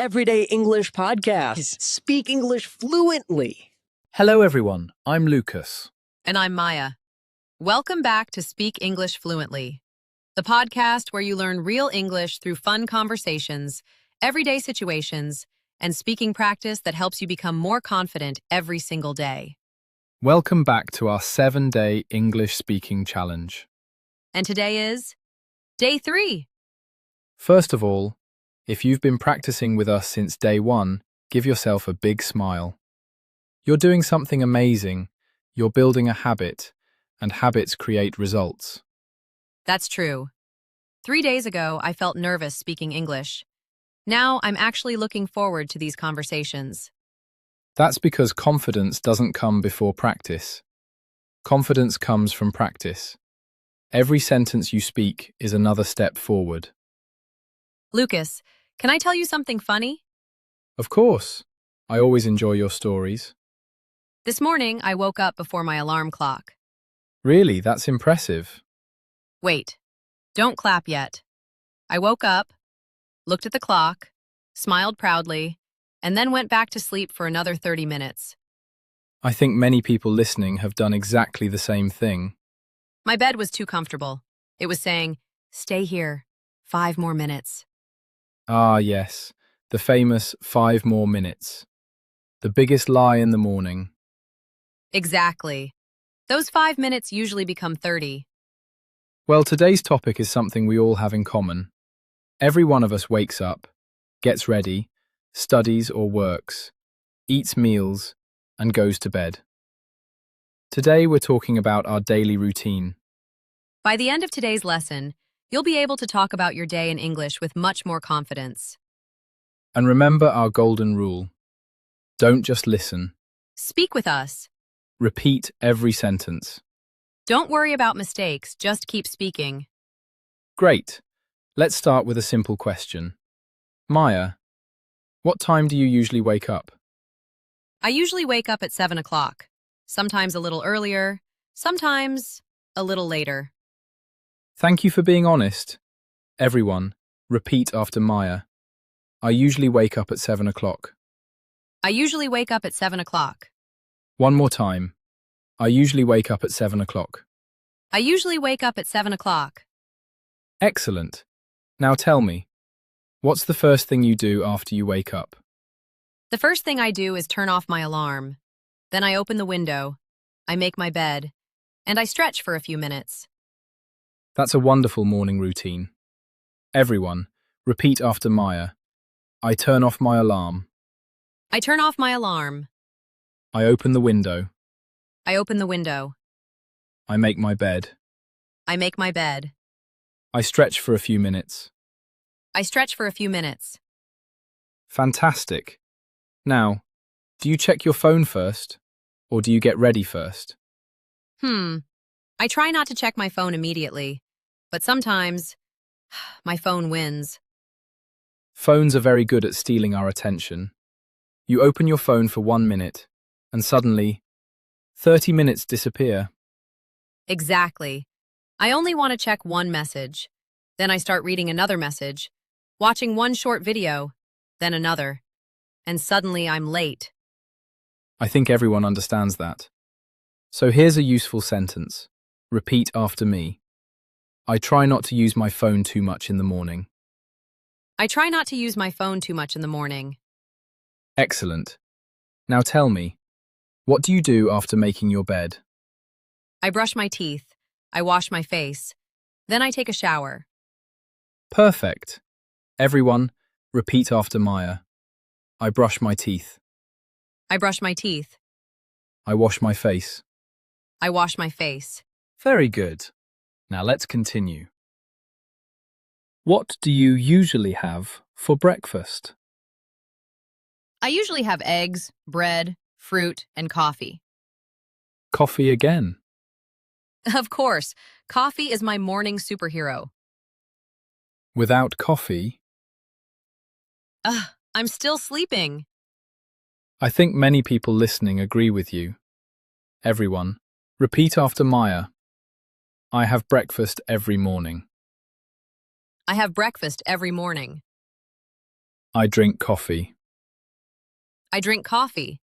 everyday English podcast. Speak English fluently. Hello everyone, I'm Lucas. And I'm Maya. Welcome back to Speak English Fluently, the podcast where you learn real English through fun conversations, everyday situations, and speaking practice that helps you become more confident every single day. Welcome back to our 7-day English speaking challenge. And today is Day 3. First of all, if you've been practicing with us since day 1, give yourself a big smile. You're doing something amazing. You're building a habit, and habits create results. That's true. 3 days ago, I felt nervous speaking English. Now I'm actually looking forward to these conversations. That's because confidence doesn't come before practice. Confidence comes from practice. Every sentence you speak is another step forward. Lucas, can I tell you something funny? Of course. I always enjoy your stories. This morning, I woke up before my alarm clock. Really, that's impressive. Wait, don't clap yet. I woke up, looked at the clock, smiled proudly, and then went back to sleep for another 30 minutes. I think many people listening have done exactly the same thing. My bed was too comfortable. It was saying, "Stay here, 5 more minutes." Ah, yes, the famous 5 more minutes. The biggest lie in the morning. Exactly. Those 5 minutes usually become 30. Well, today's topic is something we all have in common. Every one of us wakes up, gets ready, studies or works, eats meals, and goes to bed. Today we're talking about our daily routine. By the end of today's lesson, you'll be able to talk about your day in English with much more confidence. And remember our golden rule. Don't just listen. Speak with us. Repeat every sentence. Don't worry about mistakes, just keep speaking. Great. Let's start with a simple question. Maya, what time do you usually wake up? I usually wake up at 7 o'clock, sometimes a little earlier, sometimes a little later. Thank you for being honest. Everyone, repeat after Maya. I usually wake up at 7 o'clock. I usually wake up at 7 o'clock. One more time. I usually wake up at 7 o'clock. I usually wake up at 7 o'clock. Excellent. Now tell me, what's the first thing you do after you wake up? The first thing I do is turn off my alarm. Then I open the window, I make my bed, and I stretch for a few minutes. That's a wonderful morning routine. Everyone, repeat after Maya. I turn off my alarm. I turn off my alarm. I open the window. I open the window. I make my bed. I make my bed. I stretch for a few minutes. I stretch for a few minutes. Fantastic. Now, do you check your phone first, or do you get ready first? I try not to check my phone immediately, but sometimes my phone wins. Phones are very good at stealing our attention. You open your phone for 1 minute, and suddenly, 30 minutes disappear. Exactly. I only want to check one message. Then I start reading another message, watching one short video, then another. And suddenly I'm late. I think everyone understands that. So here's a useful sentence. Repeat after me. I try not to use my phone too much in the morning. I try not to use my phone too much in the morning. Excellent. Now tell me, what do you do after making your bed? I brush my teeth. I wash my face. Then I take a shower. Perfect. Everyone, repeat after Maya. I brush my teeth. I brush my teeth. I wash my face. I wash my face. Very good. Now let's continue. What do you usually have for breakfast? I usually have eggs, bread, fruit, and coffee. Coffee again. Of course, coffee is my morning superhero. Without coffee, I'm still sleeping. I think many people listening agree with you. Everyone, repeat after Maya. I have breakfast every morning. I have breakfast every morning. I drink coffee. I drink coffee.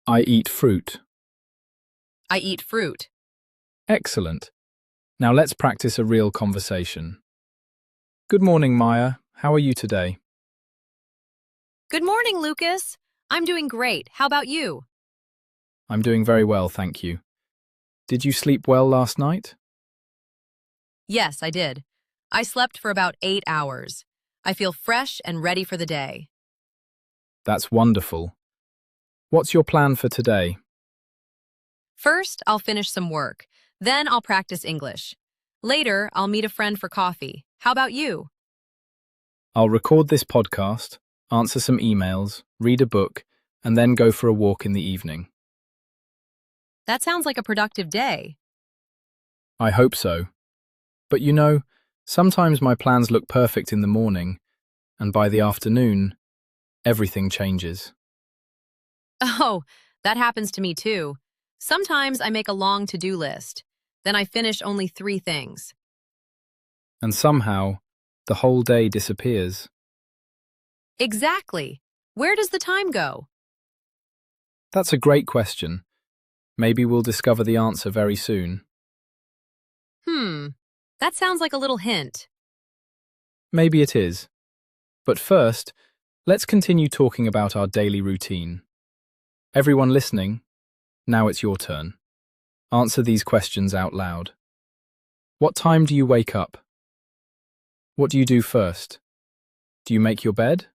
I eat fruit. I eat fruit. Excellent. Now let's practice a real conversation. Good morning, Maya. How are you today? Good morning, Lucas. I'm doing great. How about you? I'm doing very well, thank you. Did you sleep well last night? Yes, I did. I slept for about 8 hours. I feel fresh and ready for the day. That's wonderful. What's your plan for today? First, I'll finish some work. Then I'll practice English. Later, I'll meet a friend for coffee. How about you? I'll record this podcast, answer some emails, read a book, and then go for a walk in the evening. That sounds like a productive day. I hope so. But you know, sometimes my plans look perfect in the morning, and by the afternoon, everything changes. Oh, that happens to me too. Sometimes I make a long to-do list. Then I finish only 3 things. And somehow, the whole day disappears. Exactly. Where does the time go? That's a great question. Maybe we'll discover the answer very soon. That sounds like a little hint. Maybe it is. But first, let's continue talking about our daily routine. Everyone listening, now it's your turn. Answer these questions out loud. What time do you wake up? What do you do first? Do you make your bed?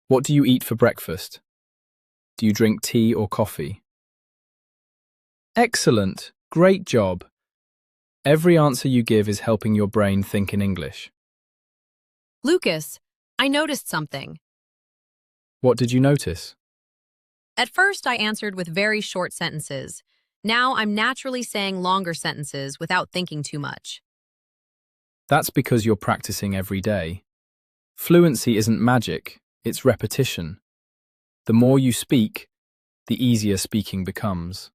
What do you eat for breakfast? Do you drink tea or coffee? Excellent! Great job! Every answer you give is helping your brain think in English. Lucas, I noticed something. What did you notice? At first, I answered with very short sentences. Now I'm naturally saying longer sentences without thinking too much. That's because you're practicing every day. Fluency isn't magic, it's repetition. The more you speak, the easier speaking becomes.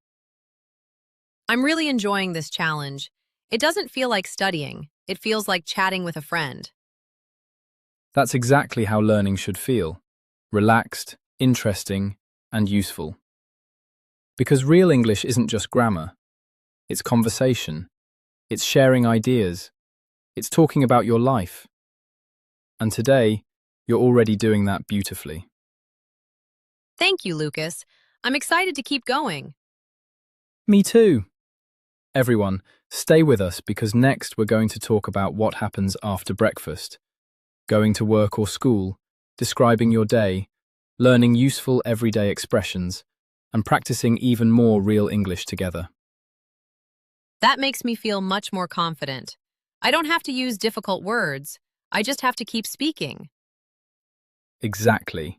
I'm really enjoying this challenge. It doesn't feel like studying. It feels like chatting with a friend. That's exactly how learning should feel. Relaxed, interesting, and useful. Because real English isn't just grammar. It's conversation. It's sharing ideas. It's talking about your life. And today, you're already doing that beautifully. Thank you, Lucas. I'm excited to keep going. Me too. Everyone, stay with us because next we're going to talk about what happens after breakfast. Going to work or school, describing your day, learning useful everyday expressions, and practicing even more real English together. That makes me feel much more confident. I don't have to use difficult words. I just have to keep speaking. Exactly.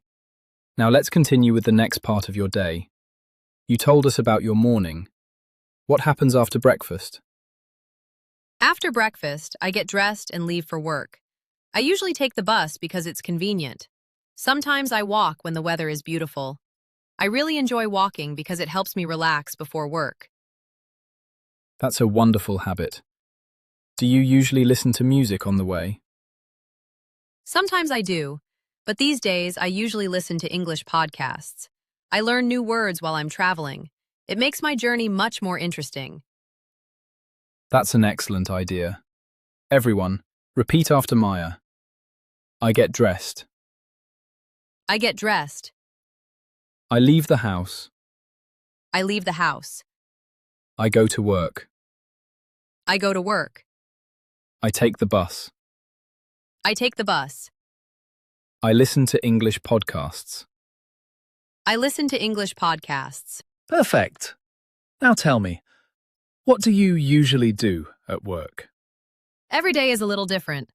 Now let's continue with the next part of your day. You told us about your morning. What happens after breakfast? After breakfast, I get dressed and leave for work. I usually take the bus because it's convenient. Sometimes I walk when the weather is beautiful. I really enjoy walking because it helps me relax before work. That's a wonderful habit. Do you usually listen to music on the way? Sometimes I do, but these days I usually listen to English podcasts. I learn new words while I'm traveling. It makes my journey much more interesting. That's an excellent idea. Everyone, repeat after Maya. I get dressed. I get dressed. I leave the house. I leave the house. I go to work. I go to work. I take the bus. I take the bus. I listen to English podcasts. I listen to English podcasts. Perfect. Now tell me, what do you usually do at work? Every day is a little different.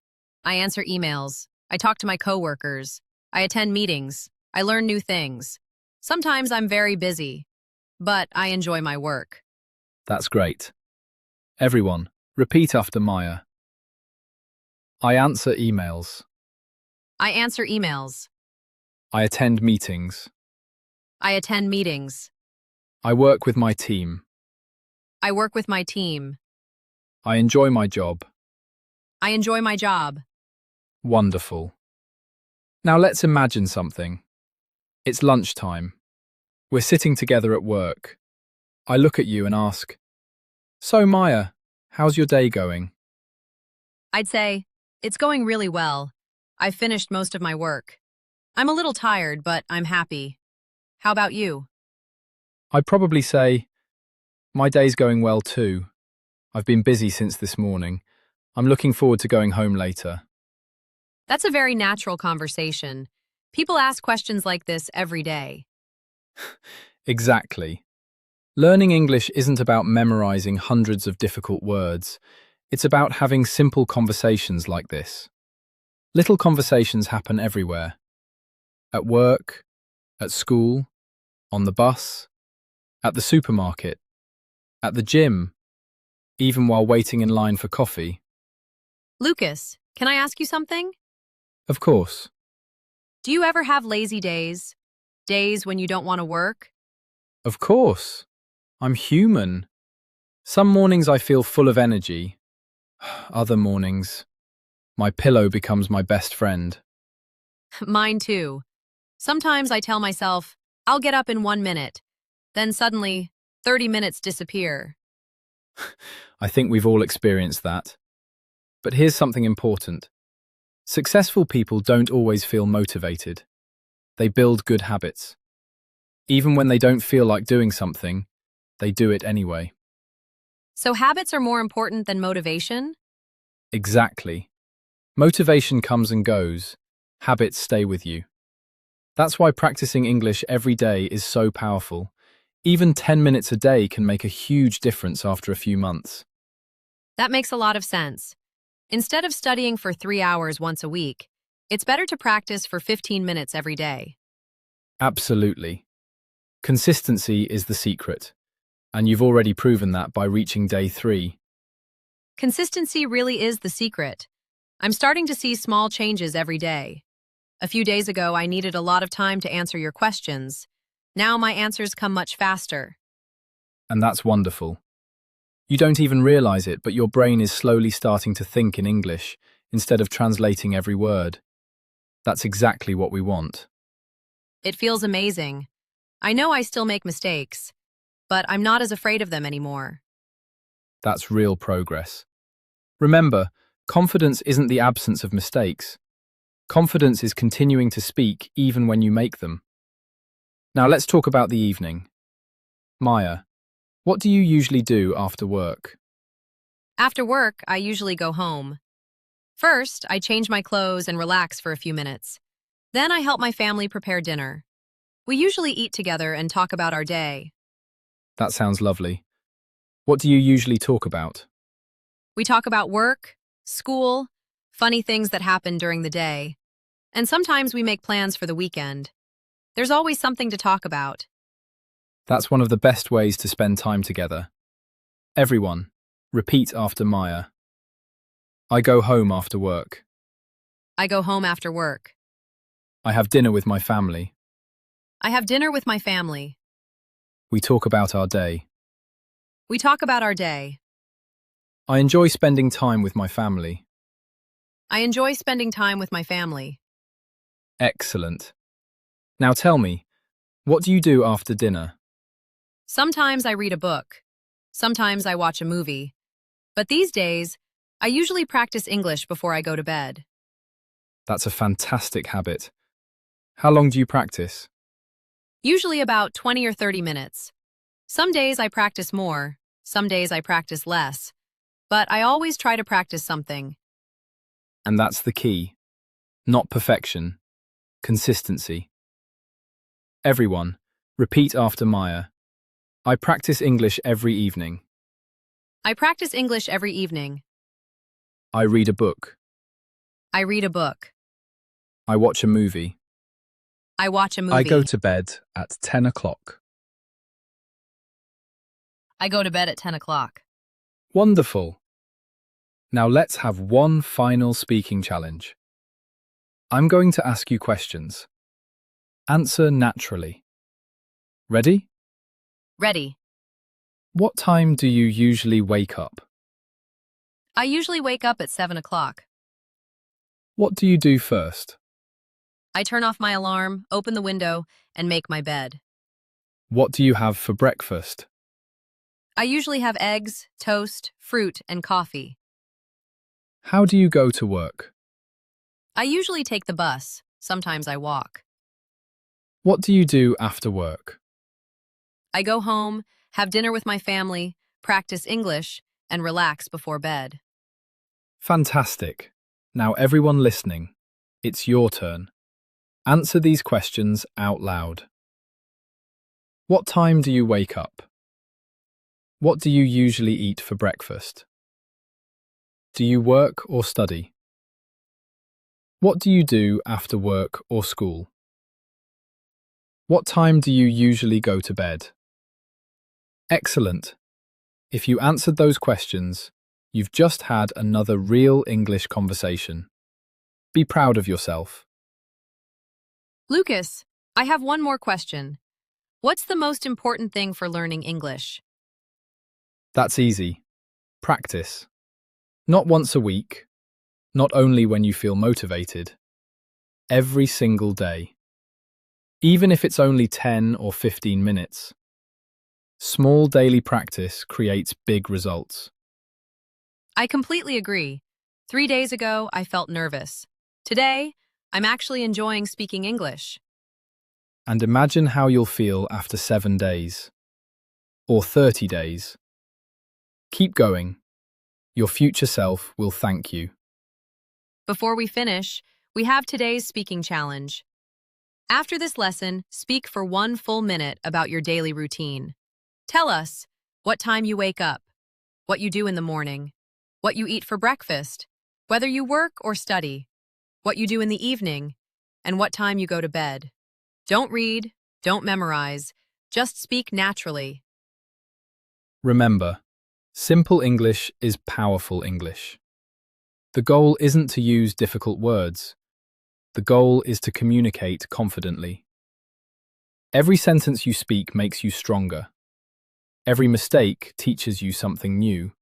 I answer emails. I talk to my coworkers. I attend meetings. I learn new things. Sometimes I'm very busy, but I enjoy my work. That's great. Everyone, repeat after Maya. I answer emails. I answer emails. I attend meetings. I attend meetings. I work with my team. I work with my team. I enjoy my job. I enjoy my job. Wonderful. Now let's imagine something. It's lunchtime. We're sitting together at work. I look at you and ask, "So Maya, how's your day going?" I'd say, it's going really well. I've finished most of my work. I'm a little tired, but I'm happy. How about you? I'd probably say, "My day's going well too. I've been busy since this morning. I'm looking forward to going home later." That's a very natural conversation. People ask questions like this every day. Exactly. Learning English isn't about memorizing hundreds of difficult words. It's about having simple conversations like this. Little conversations happen everywhere. At work, at school, on the bus, at the supermarket, at the gym, even while waiting in line for coffee. Lucas, can I ask you something? Of course. Do you ever have lazy days? Days when you don't want to work? Of course. I'm human. Some mornings I feel full of energy. Other mornings, my pillow becomes my best friend. Mine too. Sometimes I tell myself, I'll get up in 1 minute. Then suddenly, 30 minutes disappear. I think we've all experienced that. But here's something important. Successful people don't always feel motivated. They build good habits. Even when they don't feel like doing something, they do it anyway. So habits are more important than motivation? Exactly. Motivation comes and goes. Habits stay with you. That's why practicing English every day is so powerful. Even 10 minutes a day can make a huge difference after a few months. That makes a lot of sense. Instead of studying for 3 hours once a week, it's better to practice for 15 minutes every day. Absolutely. Consistency is the secret, and you've already proven that by reaching day 3. Consistency really is the secret. I'm starting to see small changes every day. A few days ago, I needed a lot of time to answer your questions. Now my answers come much faster. And that's wonderful. You don't even realize it, but your brain is slowly starting to think in English instead of translating every word. That's exactly what we want. It feels amazing. I know I still make mistakes, but I'm not as afraid of them anymore. That's real progress. Remember, confidence isn't the absence of mistakes. Confidence is continuing to speak even when you make them. Now let's talk about the evening. Maya, what do you usually do after work? After work, I usually go home. First, I change my clothes and relax for a few minutes. Then I help my family prepare dinner. We usually eat together and talk about our day. That sounds lovely. What do you usually talk about? We talk about work, school, funny things that happen during the day. And sometimes we make plans for the weekend. There's always something to talk about. That's one of the best ways to spend time together. Everyone, repeat after Maya. I go home after work. I go home after work. I have dinner with my family. I have dinner with my family. We talk about our day. We talk about our day. I enjoy spending time with my family. I enjoy spending time with my family. Excellent. Now tell me, what do you do after dinner? Sometimes I read a book. Sometimes I watch a movie. But these days, I usually practice English before I go to bed. That's a fantastic habit. How long do you practice? Usually about 20 or 30 minutes. Some days I practice more, some days I practice less. But I always try to practice something. And that's the key. Not perfection. Consistency. Everyone, repeat after Maya. I practice English every evening. I practice English every evening. I read a book. I read a book. I watch a movie. I watch a movie. I go to bed at 10 o'clock. I go to bed at 10 o'clock. Wonderful. Now let's have one final speaking challenge. I'm going to ask you questions. Answer naturally. Ready? Ready. What time do you usually wake up? I usually wake up at 7 o'clock. What do you do first? I turn off my alarm, open the window, and make my bed. What do you have for breakfast? I usually have eggs, toast, fruit, and coffee. How do you go to work? I usually take the bus. Sometimes I walk. What do you do after work? I go home, have dinner with my family, practice English, and relax before bed. Fantastic. Now everyone listening, it's your turn. Answer these questions out loud. What time do you wake up? What do you usually eat for breakfast? Do you work or study? What do you do after work or school? What time do you usually go to bed? Excellent. If you answered those questions, you've just had another real English conversation. Be proud of yourself. Lucas, I have one more question. What's the most important thing for learning English? That's easy. Practice. Not once a week, not only when you feel motivated. Every single day. Even if it's only 10 or 15 minutes. Small daily practice creates big results. I completely agree. 3 days ago, I felt nervous. Today, I'm actually enjoying speaking English. And imagine how you'll feel after 7 days. Or 30 days. Keep going. Your future self will thank you. Before we finish, we have today's speaking challenge. After this lesson, speak for 1 full minute about your daily routine. Tell us what time you wake up, what you do in the morning, what you eat for breakfast, whether you work or study, what you do in the evening, and what time you go to bed. Don't read, don't memorize, just speak naturally. Remember, simple English is powerful English. The goal isn't to use difficult words. The goal is to communicate confidently. Every sentence you speak makes you stronger. Every mistake teaches you something new.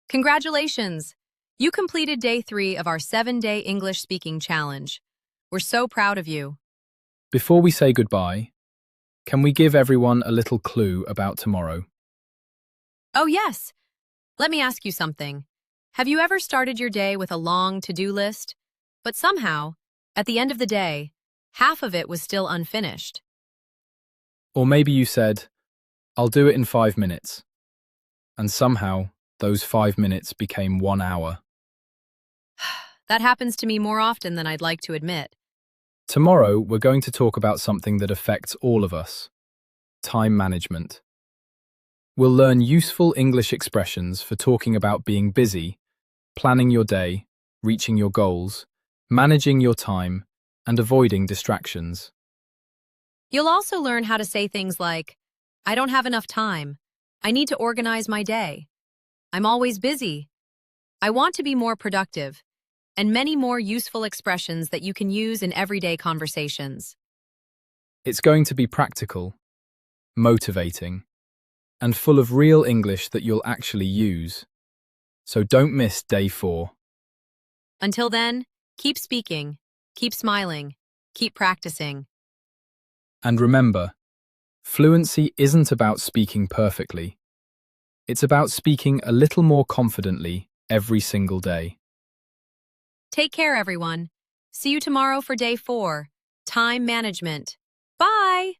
Congratulations! You completed day 3 of our 7-day English speaking challenge. We're so proud of you. Before we say goodbye, can we give everyone a little clue about tomorrow? Oh, yes. Let me ask you something. Have you ever started your day with a long to-do list, but somehow, at the end of the day, half of it was still unfinished? Or maybe you said, I'll do it in 5 minutes. And somehow, those 5 minutes became 1 hour. That happens to me more often than I'd like to admit. Tomorrow, we're going to talk about something that affects all of us: time management. We'll learn useful English expressions for talking about being busy, planning your day, reaching your goals, managing your time, and avoiding distractions. You'll also learn how to say things like, I don't have enough time. I need to organize my day. I'm always busy. I want to be more productive, and many more useful expressions that you can use in everyday conversations. It's going to be practical, motivating, and full of real English that you'll actually use. So don't miss day 4. Until then, keep speaking, keep smiling, keep practicing. And remember, fluency isn't about speaking perfectly. It's about speaking a little more confidently every single day. Take care, everyone. See you tomorrow for day 4, time management. Bye!